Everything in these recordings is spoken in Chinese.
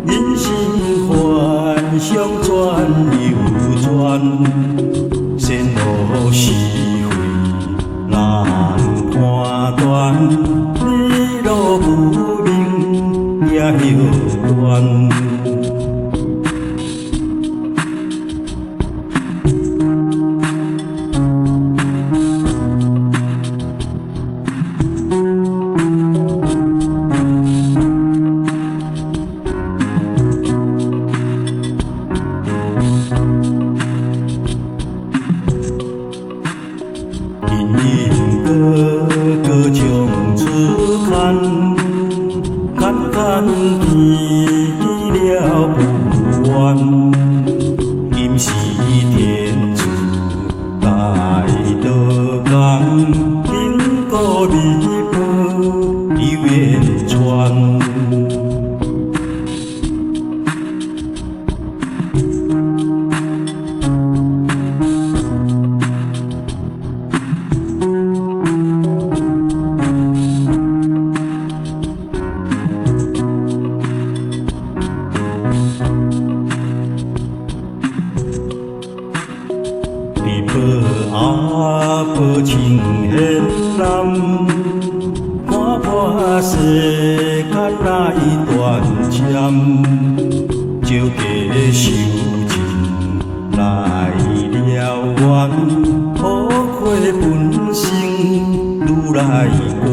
人生幻想转又转，前路是非难判断，你路不明也遥远。因个将出看，看看见了不完，今时天主来得讲，经过弥补有缘传。阿婆情hen南，看破世间那一段针，招家受尽来了缘，好亏本性愈来悬。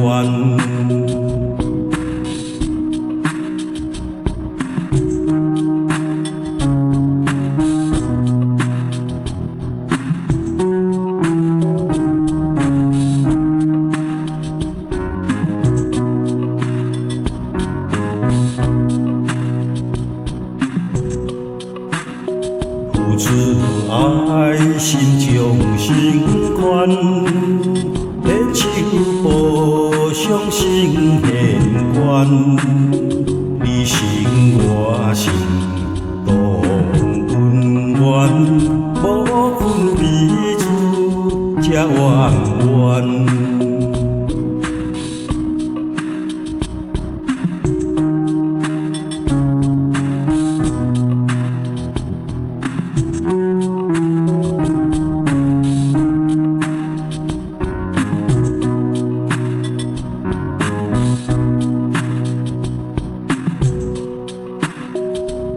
付出爱心将心宽，牵手步上心现关，你心我心同温暖，无分彼此才圆圆。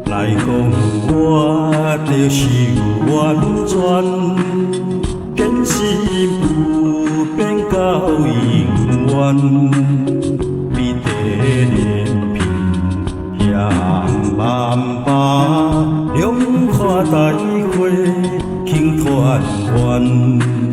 来讲，我着是完全，坚持不变到永远。你的脸皮向万把，两花带花轻团圆。